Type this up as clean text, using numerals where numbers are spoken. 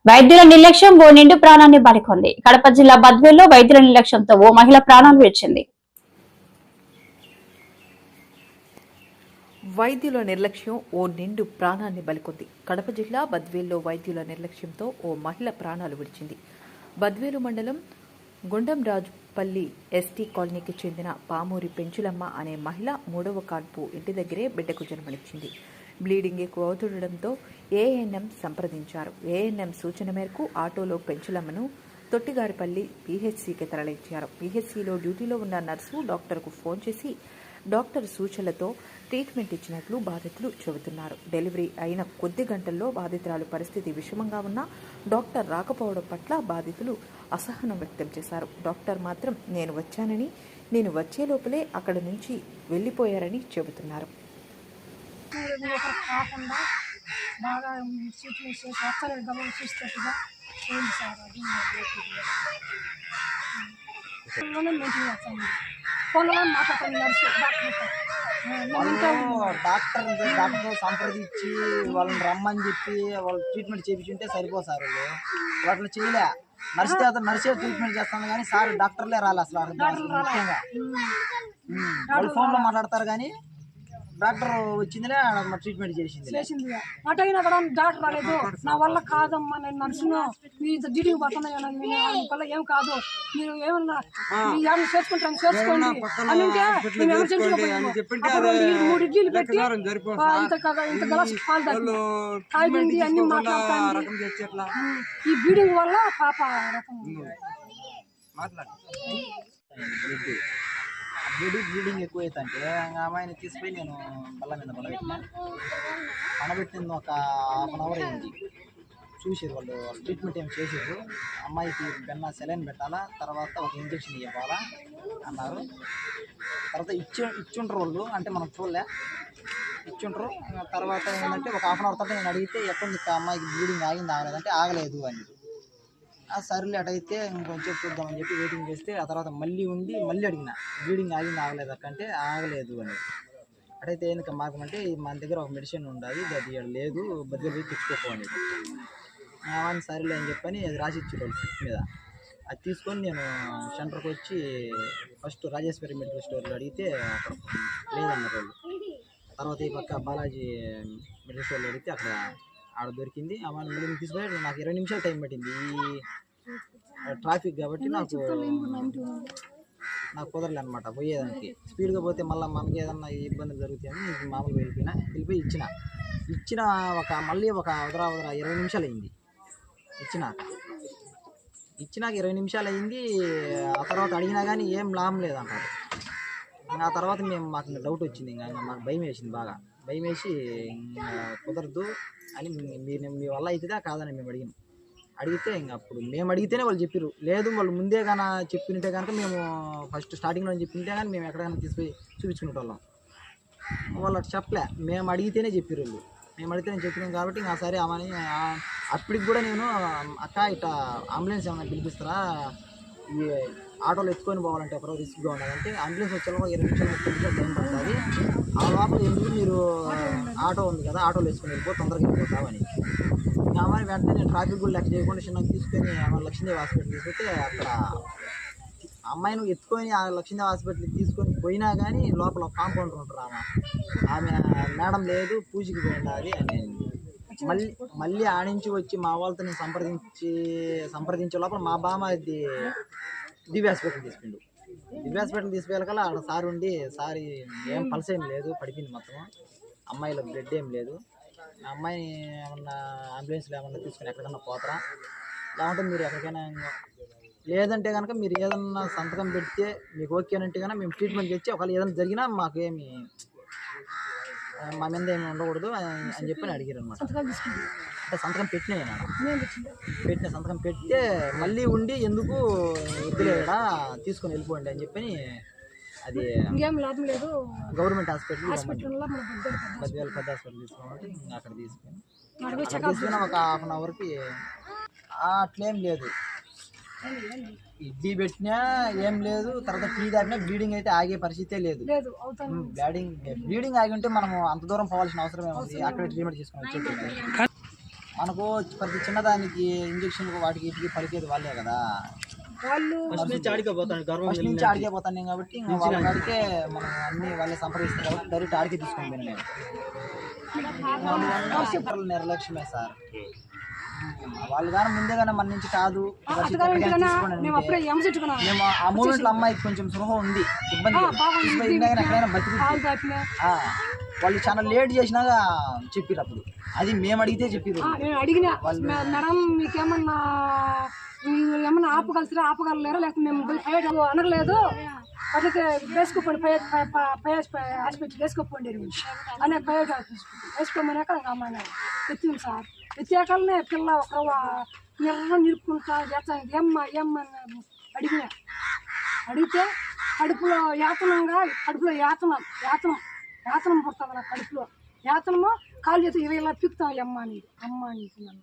వైద్యుల నిర్లక్ష్యం ఓ నిండు ప్రాణాన్ని బలికొంది. కడప జిల్లా బద్వేల్లో వైద్యుల నిర్లక్ష్యంతో ఓ మహిళ ప్రాణాలు విడిచింది. వైద్యుల నిర్లక్ష్యం ఓ నిండు ప్రాణాన్ని బలికొంది. కడప జిల్లా బద్వేల్లో వైద్యుల నిర్లక్ష్యంతో ఓ మహిళ ప్రాణాలు విడిచింది. బద్వేలు మండలం గుండంరాజుపల్లి ఎస్టీ కాలనీకి చెందిన పామూరి పెంచులమ్మ అనే మహిళ 3వ కాన్పు ఇంటి దగ్గరే బిడ్డకు జన్మనిచ్చింది. బ్లీడింగ్ ఎక్కువ అవుతుండటంతో ఏఎన్ఎం సంప్రదించారు. ఏఎన్ఎం సూచన మేరకు ఆటోలో పెంచులమ్మను తొట్టిగారిపల్లి పీహెచ్సీకి తరలించారు. పీహెచ్సీలో డ్యూటీలో ఉన్న నర్సు డాక్టర్కు ఫోన్ చేసి డాక్టర్ సూచనలతో ట్రీట్మెంట్ ఇచ్చినట్లు బాధితులు చెబుతున్నారు. డెలివరీ అయిన కొద్ది గంటల్లో బాధితురాలు పరిస్థితి విషమంగా ఉన్నా డాక్టర్ రాకపోవడం పట్ల బాధితులు అసహనం వ్యక్తం చేశారు. డాక్టర్ మాత్రం నేను వచ్చే లోపలే అక్కడి నుంచి వెళ్లిపోయారని చెబుతున్నారు. కాకుండా బాగా ట్రీట్మెంట్ చేసి అక్కడే గమనం చూసేట్టుగా చేయండి సార్. అది మెయింటైన్ చేస్తాను. ఫోన్లో మాట్లాడుతాను నర్సు డాక్టర్తో సంప్రదించి వాళ్ళని రమ్మని చెప్పి వాళ్ళు ట్రీట్మెంట్ చేయించుంటే సరిపోదు సార్. వాళ్ళు చేయలే. నర్సే ట్రీట్మెంట్ చేస్తాను కానీ సార్ డాక్టర్లే రాలే అసలు. ముఖ్యంగా వాళ్ళు ఫోన్లో మాట్లాడతారు కానీ డాక్టర్ వచ్చిందిలే ట్రీట్మెంట్ చేసింది. అటైనా కూడా డాక్టర్ రాలేదు. నా వల్ల కాదమ్మా, నేను నర్సును మీ డ్యూటీకి పోతున్నా ఏం కాదు, మీరు ఏమన్నా చేసుకుంటాను చేసుకోండి అంటే మేము ఎమర్జెన్సీగా 3 ఇడ్లీలు పెట్టి ఇంత గ్లాస్ పాలు తాగింది అన్ని మాట్లాడతాను. ఈ బ్లీడింగ్ వల్ల పాప రకం బ్లీడింగ్ ఎక్కువ అవుతుంటే అమ్మాయిని తీసుకుపోయి నేను బల్ల మీద పడబెట్టింది. ఒక ½ అవర్ అయింది. చూసారు వాళ్ళు ట్రీట్మెంట్ ఏం చేసారు. అమ్మాయికి సెలైన్ పెట్టాలా, తర్వాత ఒక ఇంజక్షన్ ఇవ్వాలా అన్నారు. తర్వాత ఇచ్చుంటారు వాళ్ళు, అంటే మనం చూడలే, ఇచ్చుంటారు. తర్వాత ఏంటంటే ఒక ½ అవర్ తర్వాత నేను అడిగితే ఎక్కడ అమ్మాయికి బ్లీడింగ్ ఆగింది ఆగలేదంటే ఆగలేదు అని. సర్లే అటైతే ఇంకొంచెం చూద్దామని చెప్పి వెయిటింగ్ చేస్తే ఆ తర్వాత మళ్ళీ అడిగిన బ్లీడింగ్ ఆగింది ఆగలేదు అక్కంటే ఆగలేదు అని. అటైతే ఎందుకు మాకమంటే మన దగ్గర ఒక మెడిసిన్ ఉండాలి, అది లేదు, బద్దలు పోయి తెచ్చుకోపోని అని. సరేలే అని చెప్పని అది రాసి ఇచ్చారు స్లిప్ మీద. అది తీసుకొని నేను సెంటర్కి వచ్చి ఫస్ట్ రాజేశ్వరి మెడికల్ స్టోర్లో అడిగితే అక్కడ లేదన్నారు వాళ్ళు. తర్వాత ఈ పక్క బాలాజీ మెడికల్ స్టోర్లో అడిగితే అక్కడ ఆడ దొరికింది. అమ్మాయి మెడికల్ తీసుకొని నాకు 20 నిమిషాలు టైం పట్టింది. ఈ ట్రాఫిక్ కాబట్టి నాకు కుదరలే అనమాట పోయేదానికి. స్పీడ్గా పోతే మళ్ళీ మనకి ఏదన్నా ఇబ్బందులు జరుగుతాయని నేను మామూలుగా వెళ్ళిపోయి ఇచ్చిన మళ్ళీ ఒక 20 నిమిషాలు అయింది. ఇచ్చినాక 20 నిమిషాలు అయింది. ఆ తర్వాత అడిగినా కానీ ఏం లాభం లేదంటారు. ఆ తర్వాత మాకు డౌట్ వచ్చింది. ఇంకా మాకు భయం వేసింది, బాగా భయం వేసి కుదరదు అని మీ వల్ల అవుతుందా కాదని మేము అడిగితే ఇంకా అప్పుడు మేము అడిగితేనే వాళ్ళు చెప్పారు. లేదు వాళ్ళు ముందే కానీ చెప్పినట్టే కనుక మేము ఫస్ట్ స్టార్టింగ్లో చెప్పినట్టే కానీ మేము ఎక్కడికైనా తీసుకుపోయి చూపించుకునే వాళ్ళం. వాళ్ళు అటు చెప్పలే, మేము అడిగితేనే చెప్పారు వాళ్ళు. మేము అడిగితేనే చెప్పినాం కాబట్టి ఇంకా సరే అమ్మని అప్పటికి కూడా నేను అక్క ఇట్లా అంబులెన్స్ ఏమైనా పిలిపిస్తారా, ఈ ఆటోలో ఎత్తుకొని పోవాలంటే ఒకరోజు రిస్క్గా ఉండదంటే అంబులెన్స్ వచ్చేలా 20 నిమిషాలు 30 నిమిషాలు టైం పడుతుంది. ఆ లోపల ఎందుకు మీరు ఆటో ఉంది కదా ఆటోలో వేసుకొని వెళ్ళిపో, తొందరగా వెళ్ళిపోతామని. అమ్మాయి వెంటనే నేను ట్రాఫిక్ కూడా లెక్క చేయకుండా చిన్నగా తీసుకొని లక్ష్మీదేవి హాస్పిటల్ తీసుకొస్తే అక్కడ అమ్మాయిని ఎత్తుకొని ఆ లక్ష్మీదేవి హాస్పిటల్కి తీసుకొని పోయినా కానీ లోపల కాంపౌండర్ ఉంటారు. ఆమె మేడం లేదు పూజకి పోయినది అని. మళ్ళీ ఆడించి వచ్చి మా వాళ్ళతో నేను సంప్రదించే లోపల మా బామ్మ అది దివ్య హాస్పిటల్ తీసుకుండు. దివ్య హాస్పిటల్ తీసుకెళ్ళకల్లా అక్కడ సార్ ఉండి, సార్ ఏం పల్స్ ఏం లేదు, పడిపోయింది మొత్తం, అమ్మాయిలో బ్లడ్ ఏం లేదు, అమ్మాయిని ఏమన్నా అంబులెన్స్లో ఏమన్నా తీసుకుని ఎక్కడికన్నా పోతారా, లేకుంటే మీరు ఎక్కడికైనా, లేదంటే కనుక మీరు ఏదన్నా సంతకం పెడితే మీకు ఓకేనంటే కనుక మేము ట్రీట్మెంట్ చేసి ఒకవేళ ఏదైనా జరిగినా మాకేమి మా మీద ఏమి ఉండకూడదు అని చెప్పి అడిగారు అనమాట. అంటే సంతకం పెట్టిన సంతకం పెడితే మళ్ళీ ఉండి ఎందుకు వద్దులేడా తీసుకొని వెళ్ళిపోండి అని చెప్పి అది ఇంకేం లాభం లేదు, గవర్నమెంట్ హాస్పిటల్ పెద్ద హాస్పిటల్ తీసుకోమంటే అక్కడ తీసుకొని ఒక ½ అవర్కి అట్లేం లేదు, ఇడ్లీ పెట్టినా ఏం లేదు, తర్వాత టీ తాగినా బ్లీడింగ్ అయితే ఆగే పరిస్థితే లేదు. బ్లీడింగ్ ఆగి ఉంటే మనం అంత దూరం పోవాల్సిన అవసరం ఏముంది, అక్కడ ట్రీట్మెంట్ చేసుకొని వచ్చేది. మనకు ప్రతి చిన్నదానికి ఇంజక్షన్లకు వాటికి వీటికి పలికేది వాళ్ళే కదా, వాళ్ళు ఫస్ట్ నుంచి ఆడికే పోతాను కాబట్టి ఇంకా వాళ్ళ కాడికే మనం అన్ని వాళ్ళే సంప్రదిస్తారు కాబట్టి డైరెక్ట్ ఆడికే తీసుకొని పోయినా నేను నిర్లక్ష్యమే సార్. వాళ్ళు కానీ ముందే కానీ మన నుంచి కాదు మేము అప్పుడే ఎంసెట్టుకున్నాం. మేము ఆ మూమెంట్లో అమ్మాయికి కొంచెం సృహ ఉంది, ఇబ్బంది ఎక్కడైనా బతికి వాళ్ళు చాలా లేట్ చేసినాక చెప్పిరు. అప్పుడు అది మేము అడిగితే చెప్పిరు. నేను అడిగిన మేడం మీకేమన్నా ఏమన్నా ఆపగలలేరా లేకపోతే మేము అనగలేదు అట్లయితే వేసుకోపోండి హాస్పిటల్ వేసుకోపోండి అనే ప్రైవేట్ వేసుకోమన్నాక అమ్మాయి ఎత్తింది సార్. ఎత్తాకనే పిల్ల ఒక నిలుపుకుంటా చేస్తాను ఏమని అడిగితే కడుపులో యాతనం పుడుతుంది నా కడుపులో యాతనము కాలు చేసి ఇలా పిక్కుతాం అమ్మ అని నన్ను